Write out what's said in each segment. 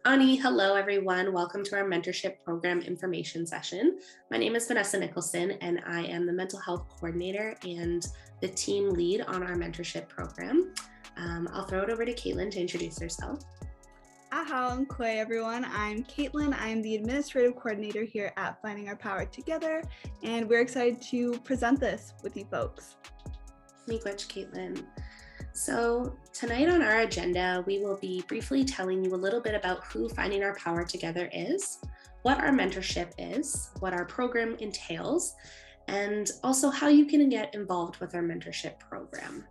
Ani, hello everyone. Welcome to our mentorship program information session. My name is Vanessa Nicholson and I am the mental health coordinator and the team lead on our mentorship program. I'll throw it over to Caitlin to introduce herself. Aha, Nkwe everyone. I'm Caitlin. I'm the administrative coordinator here at Finding Our Power Together, and we're excited to present this with you folks. Miigwech, Caitlin. So tonight on our agenda, we will be briefly telling you a little bit about who Finding Our Power Together is, what our mentorship is, what our program entails, and also how you can get involved with our mentorship program.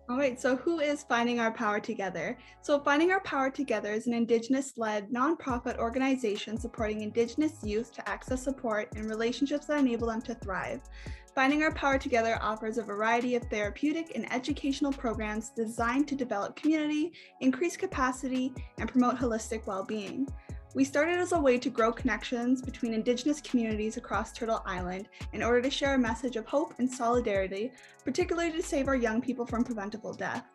All right, so who is Finding Our Power Together? So Finding Our Power Together is an Indigenous-led nonprofit organization supporting Indigenous youth to access support and relationships that enable them to thrive. Finding Our Power Together offers a variety of therapeutic and educational programs designed to develop community, increase capacity, and promote holistic well-being. We started as a way to grow connections between Indigenous communities across Turtle Island in order to share a message of hope and solidarity, particularly to save our young people from preventable death.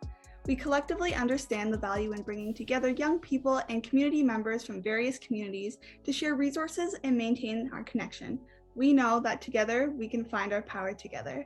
We collectively understand the value in bringing together young people and community members from various communities to share resources and maintain our connection. We know that together we can find our power together.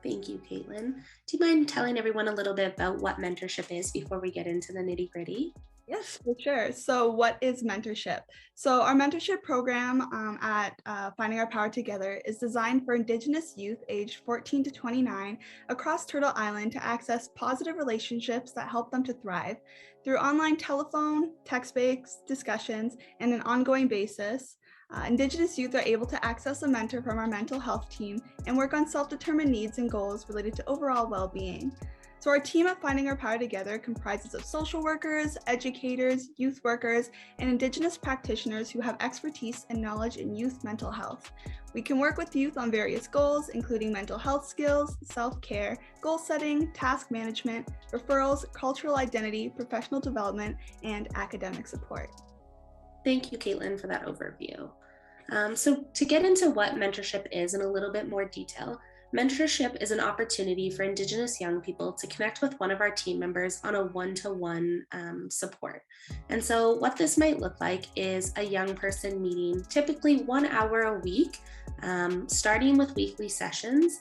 Thank you, Caitlin. Do you mind telling everyone a little bit about what mentorship is before we get into the nitty-gritty? Yes, for sure. So what is mentorship? So our mentorship program at Finding Our Power Together is designed for Indigenous youth aged 14 to 29 across Turtle Island to access positive relationships that help them to thrive. Through online telephone, text-based discussions, and an ongoing basis, Indigenous youth are able to access a mentor from our mental health team and work on self-determined needs and goals related to overall well-being. So our team at Finding Our Power Together comprises of social workers, educators, youth workers, and Indigenous practitioners who have expertise and knowledge in youth mental health. We can work with youth on various goals, including mental health skills, self-care, goal setting, task management, referrals, cultural identity, professional development, and academic support. Thank you, Caitlin, for that overview. So to get into what mentorship is in a little bit more detail, mentorship is an opportunity for Indigenous young people to connect with one of our team members on a one-to-one support. And so what this might look like is a young person meeting typically 1 hour a week, starting with weekly sessions,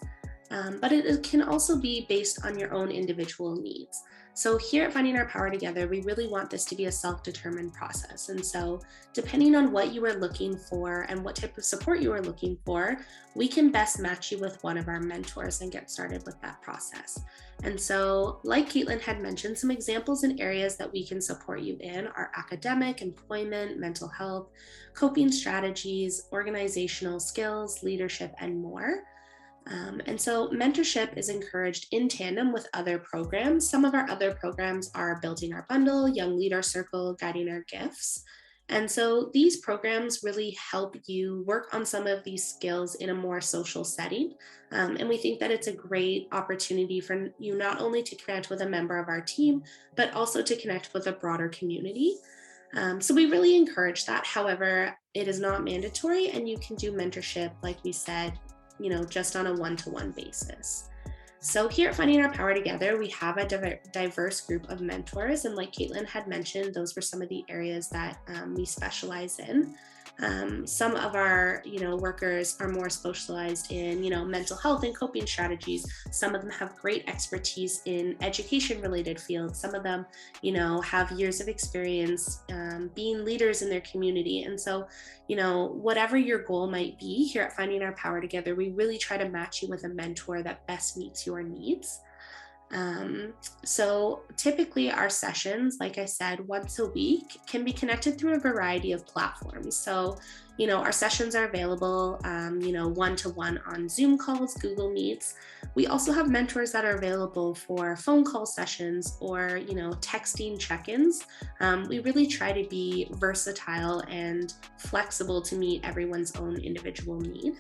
but it can also be based on your own individual needs. So here at Finding Our Power Together, we really want this to be a self-determined process. And so depending on what you are looking for and what type of support you are looking for, we can best match you with one of our mentors and get started with that process. And so like Caitlin had mentioned, some examples in areas that we can support you in are academic, employment, mental health, coping strategies, organizational skills, leadership, and more. And so mentorship is encouraged in tandem with other programs. Some of our other programs are Building Our Bundle, Young Leader Circle, Guiding Our Gifts. And so these programs really help you work on some of these skills in a more social setting. And we think that it's a great opportunity for you not only to connect with a member of our team, but also to connect with a broader community. So we really encourage that. However, it is not mandatory and you can do mentorship, like we said, just on a one-to-one basis. So here at Finding Our Power Together, we have a diverse group of mentors. And like Caitlin had mentioned, those were some of the areas that we specialize in. Some of our, workers are more specialized in, mental health and coping strategies. Some of them have great expertise in education-related fields. Some of them, have years of experience being leaders in their community. And so, whatever your goal might be here at Finding Our Power Together, we really try to match you with a mentor that best meets your needs. So typically our sessions, like I said, once a week can be connected through a variety of platforms. So, our sessions are available, one-to-one on Zoom calls, Google Meets. We also have mentors that are available for phone call sessions or, texting check-ins. We really try to be versatile and flexible to meet everyone's own individual need.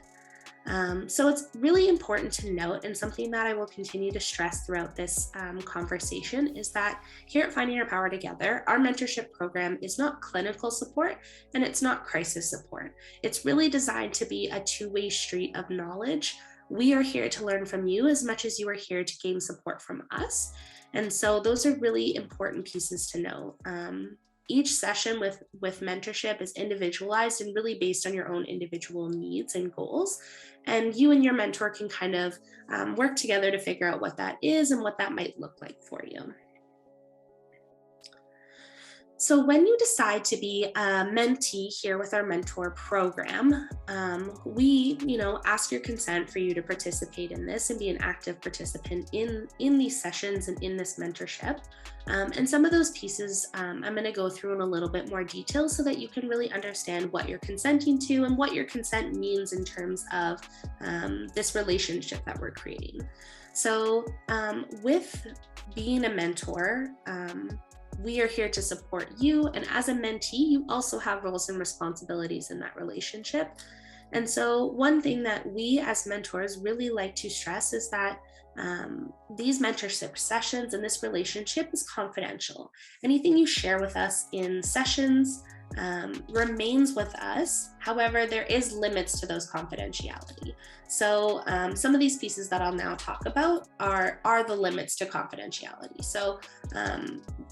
So it's really important to note, and something that I will continue to stress throughout this conversation, is that here at Finding Our Power Together, our mentorship program is not clinical support and it's not crisis support. It's really designed to be a two-way street of knowledge we are here to learn from you as much as you are here to gain support from us. And so those are really important pieces to know. Each session with mentorship is individualized and really based on your own individual needs and goals. And you and your mentor can kind of work together to figure out what that is and what that might look like for you. So when you decide to be a mentee here with our mentor program, we, ask your consent for you to participate in this and be an active participant in these sessions and in this mentorship. And some of those pieces I'm going to go through in a little bit more detail so that you can really understand what you're consenting to and what your consent means in terms of this relationship that we're creating. So with being a mentor, we are here to support you. And as a mentee, you also have roles and responsibilities in that relationship. And so one thing that we as mentors really like to stress is that these mentorship sessions and this relationship is confidential. Anything you share with us in sessions remains with us. However, there is limits to those confidentiality. So some of these pieces that I'll now talk about are the limits to confidentiality. So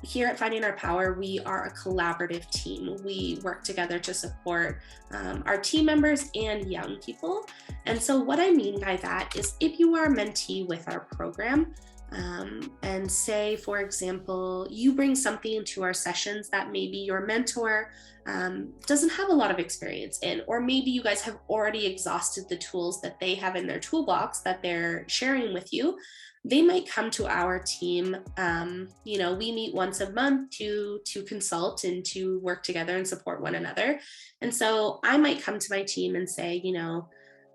here at Finding Our Power, we are a collaborative team. We work together to support our team members and young people. And so what I mean by that is if you are a mentee with our program, and say, for example, you bring something into our sessions that maybe your mentor doesn't have a lot of experience in, or maybe you guys have already exhausted the tools that they have in their toolbox that they're sharing with you, they might come to our team. We meet once a month to consult and to work together and support one another. And so I might come to my team and say,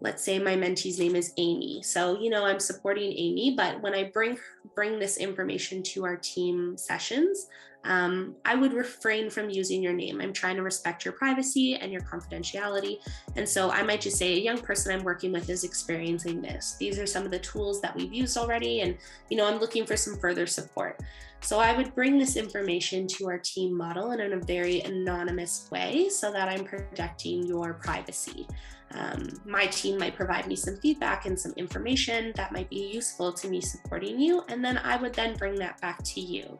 let's say my mentee's name is Amy. So, I'm supporting Amy, but when I bring this information to our team sessions, I would refrain from using your name. I'm trying to respect your privacy and your confidentiality. And so I might just say a young person I'm working with is experiencing this. These are some of the tools that we've used already. And, I'm looking for some further support. So I would bring this information to our team model and in a very anonymous way so that I'm protecting your privacy. My team might provide me some feedback and some information that might be useful to me supporting you, and then I would then bring that back to you.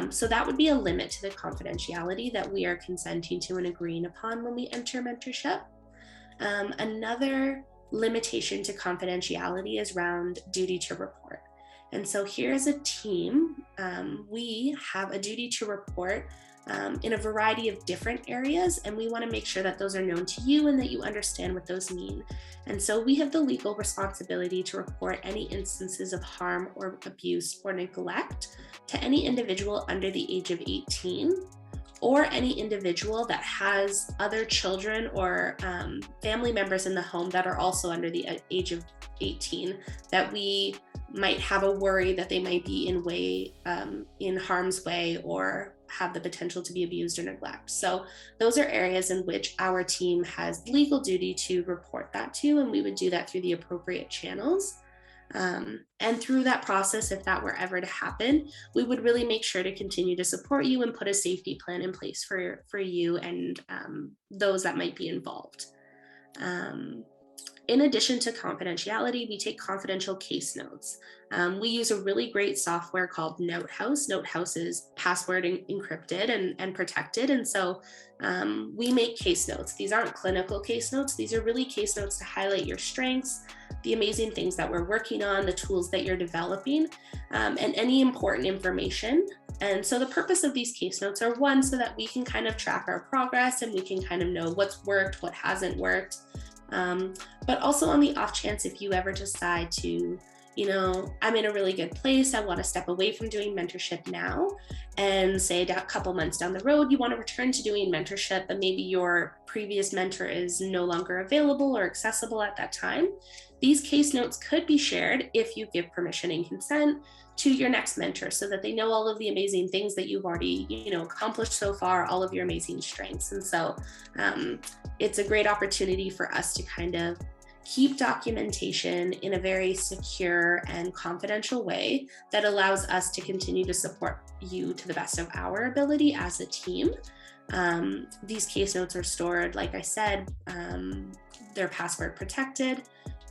So that would be a limit to the confidentiality that we are consenting to and agreeing upon when we enter mentorship. Another limitation to confidentiality is around duty to report. And so here as a team, we have a duty to report in a variety of different areas, and we want to make sure that those are known to you and that you understand what those mean. And so we have the legal responsibility to report any instances of harm or abuse or neglect to any individual under the age of 18, or any individual that has other children or family members in the home that are also under the age of 18, that we might have a worry that they might be in harm's way or have the potential to be abused or neglect. So those are areas in which our team has legal duty to report that to, and we would do that through the appropriate channels. And through that process, if that were ever to happen, we would really make sure to continue to support you and put a safety plan in place for you and those that might be involved. In addition to confidentiality, we take confidential case notes. We use a really great software called Notehouse. Notehouse is password encrypted and protected. And so we make case notes. These aren't clinical case notes. These are really case notes to highlight your strengths, the amazing things that we're working on, the tools that you're developing, and any important information. And so the purpose of these case notes are, one, so that we can kind of track our progress and we can kind of know what's worked, what hasn't worked. But also on the off chance, if you ever decide to, I'm in a really good place, I want to step away from doing mentorship now, and say a couple months down the road, you want to return to doing mentorship, but maybe your previous mentor is no longer available or accessible at that time. These case notes could be shared if you give permission and consent to your next mentor so that they know all of the amazing things that you've already, accomplished so far, all of your amazing strengths. And so it's a great opportunity for us to kind of keep documentation in a very secure and confidential way that allows us to continue to support you to the best of our ability as a team. These case notes are stored, like I said, they're password protected.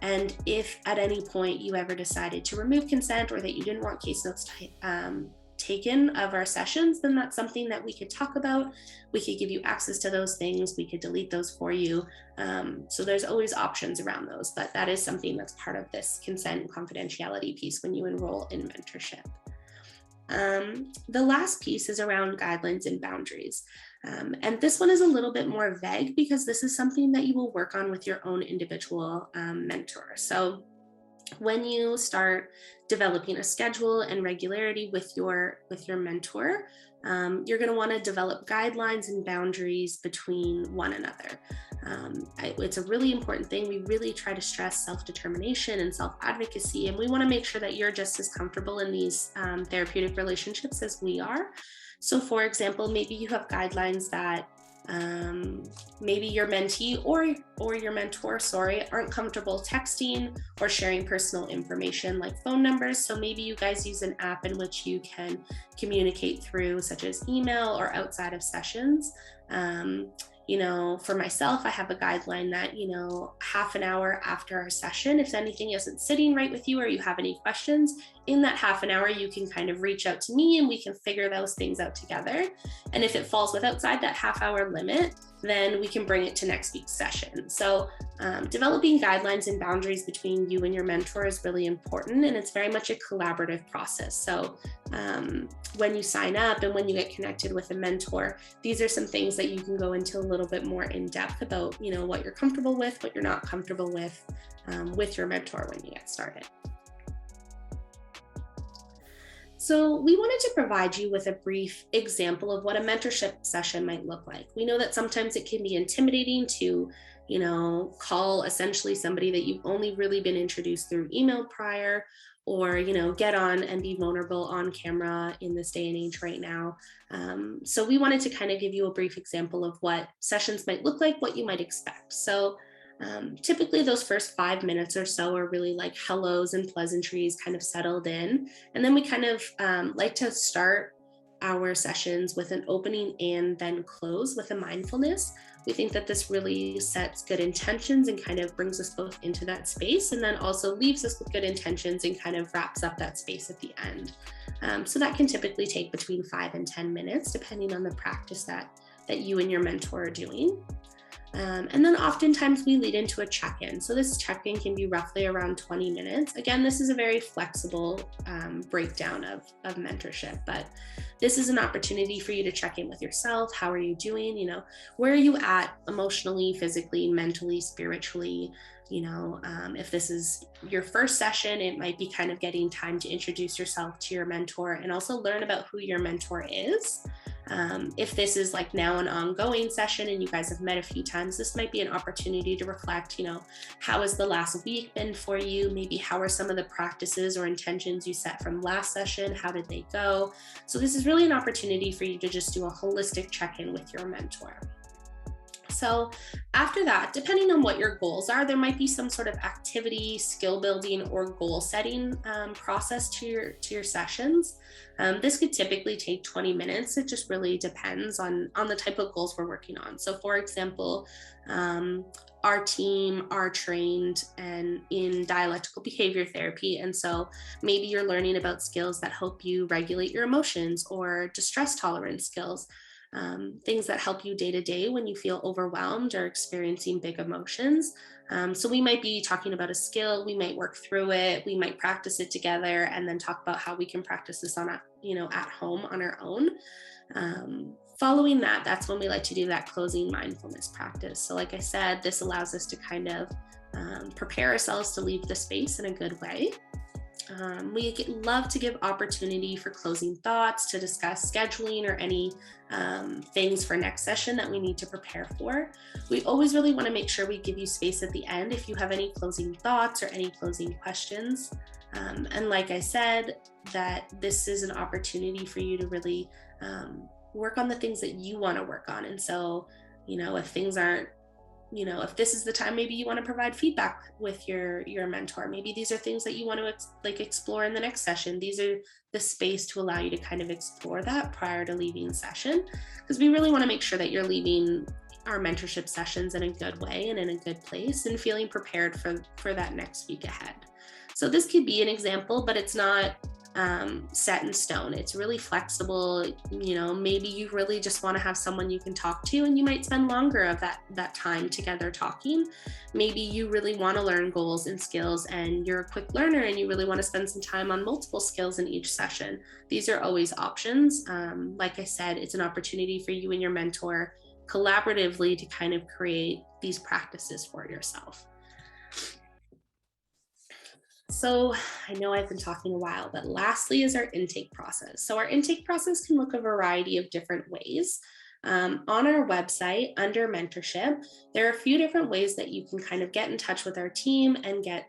And if at any point you ever decided to remove consent or that you didn't want case notes taken of our sessions, then that's something that we could talk about. We could give you access to those things. We could delete those for you. So there's always options around those, but that is something that's part of this consent and confidentiality piece when you enroll in mentorship. The last piece is around guidelines and boundaries. And this one is a little bit more vague because this is something that you will work on with your own individual mentor. So when you start developing a schedule and regularity with your mentor, you're going to want to develop guidelines and boundaries between one another. It's a really important thing. We really try to stress self-determination and self-advocacy, and we want to make sure that you're just as comfortable in these therapeutic relationships as we are. So for example, maybe you have guidelines that maybe your mentee or your mentor, aren't comfortable texting or sharing personal information like phone numbers. So maybe you guys use an app in which you can communicate through, such as email or outside of sessions. For myself, I have a guideline that, half an hour after our session, if anything isn't sitting right with you or you have any questions, in that half an hour, you can kind of reach out to me and we can figure those things out together. And if it falls outside that half-hour limit, then we can bring it to next week's session. So developing guidelines and boundaries between you and your mentor is really important, and it's very much a collaborative process. So when you sign up and when you get connected with a mentor, these are some things that you can go into a little bit more in depth about, what you're comfortable with, what you're not comfortable with your mentor when you get started. So we wanted to provide you with a brief example of what a mentorship session might look like. We know that sometimes it can be intimidating to, call essentially somebody that you've only really been introduced through email prior, or, get on and be vulnerable on camera in this day and age right now. So we wanted to kind of give you a brief example of what sessions might look like, what you might expect. So typically those first 5 minutes or so are really like hellos and pleasantries kind of settled in. And then we kind of like to start our sessions with an opening and then close with a mindfulness. We think that this really sets good intentions and kind of brings us both into that space, and then also leaves us with good intentions and kind of wraps up that space at the end. So that can typically take between 5 and 10 minutes, depending on the practice that you and your mentor are doing. And then oftentimes we lead into a check-in. So this check-in can be roughly around 20 minutes. Again, this is a very flexible breakdown of mentorship, but this is an opportunity for you to check in with yourself. How are you doing? Where are you at emotionally, physically, mentally, spiritually? If this is your first session, it might be kind of getting time to introduce yourself to your mentor and also learn about who your mentor is. If this is like now an ongoing session and you guys have met a few times, this might be an opportunity to reflect, how has the last week been for you? Maybe how are some of the practices or intentions you set from last session? How did they go? So this is really an opportunity for you to just do a holistic check-in with your mentor. So after that, depending on what your goals are, there might be some sort of activity, skill building, or goal setting process to your sessions. This could typically take 20 minutes. It just really depends on the type of goals we're working on. So for example, our team are trained in dialectical behavior therapy. And so maybe you're learning about skills that help you regulate your emotions, or distress tolerance skills. Things that help you day to day when you feel overwhelmed or experiencing big emotions. So we might be talking about a skill, we might work through it, we might practice it together, and then talk about how we can practice this at home on our own. Following that, that's when we like to do that closing mindfulness practice. So like I said, this allows us to kind of prepare ourselves to leave the space in a good way. We love to give opportunity for closing thoughts, to discuss scheduling or any things for next session that we need to prepare for. We always really want to make sure we give you space at the end if you have any closing thoughts or any closing questions. And like I said, that this is an opportunity for you to really work on the things that you want to work on. And so, if things aren't, if this is the time, maybe you want to provide feedback with your mentor. Maybe these are things that you want to explore in the next session. These are the space to allow you to kind of explore that prior to leaving session, because we really want to make sure that you're leaving our mentorship sessions in a good way and in a good place, and feeling prepared for that next week ahead. So this could be an example, but it's not set in stone. It's really flexible. Maybe you really just want to have someone you can talk to, and you might spend longer of that time together talking. Maybe you really want to learn goals and skills, and you're a quick learner and you really want to spend some time on multiple skills in each session. These are always options. Like I said, it's an opportunity for you and your mentor collaboratively to kind of create these practices for yourself. So I know I've been talking a while, but lastly is our intake process. So our intake process can look a variety of different ways. On our website under mentorship, there are a few different ways that you can kind of get in touch with our team and get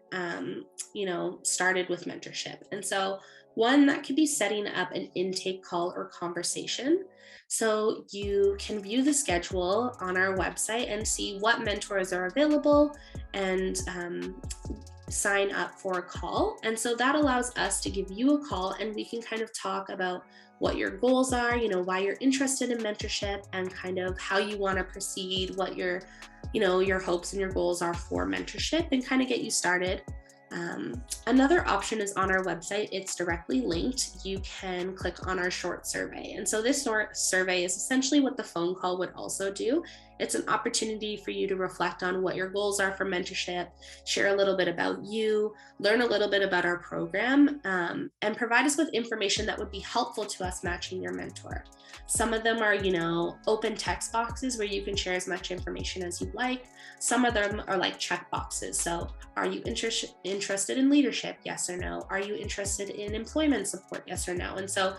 started with mentorship. And so one, that could be setting up an intake call or conversation. So you can view the schedule on our website and see what mentors are available and sign up for a call. And so that allows us to give you a call, and we can kind of talk about what your goals are, why you're interested in mentorship, and kind of how you want to proceed, what your hopes and your goals are for mentorship, and kind of get you started. Another option is on our website. It's directly linked. You can click on our short survey. And so this short survey is essentially what the phone call would also do. It's an opportunity for you to reflect on what your goals are for mentorship, share a little bit about you, learn a little bit about our program, and provide us with information that would be helpful to us matching your mentor. Some of them are, open text boxes where you can share as much information as you like. Some of them are like check boxes. So are you interested in leadership? Yes or no. Are you interested in employment support? Yes or no. And so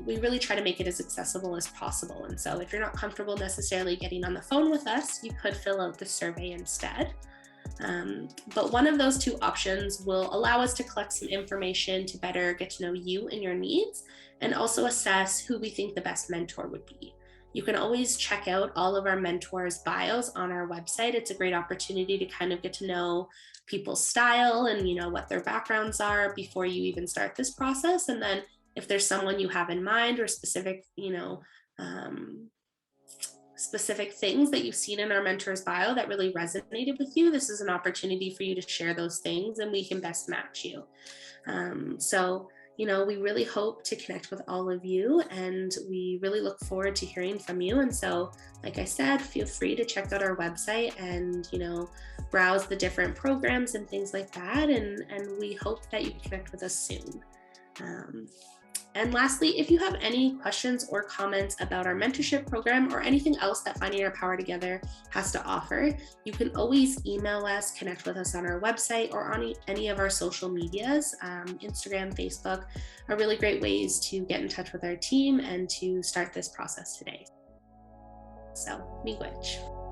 we really try to make it as accessible as possible. And so if you're not comfortable necessarily getting on the phone with us, you could fill out the survey instead. But one of those two options will allow us to collect some information to better get to know you and your needs, and also assess who we think the best mentor would be. You can always check out all of our mentors' bios on our website. It's a great opportunity to kind of get to know people's style and what their backgrounds are before you even start this process. And then if there's someone you have in mind, or specific things that you've seen in our mentor's bio that really resonated with you, this is an opportunity for you to share those things, and we can best match you. We really hope to connect with all of you, and we really look forward to hearing from you. And so, like I said, feel free to check out our website and, browse the different programs and things like that. And we hope that you connect with us soon. And lastly, if you have any questions or comments about our mentorship program or anything else that Finding Our Power Together has to offer, you can always email us, connect with us on our website, or on any of our social medias. Instagram, Facebook are really great ways to get in touch with our team and to start this process today. So, miigwech.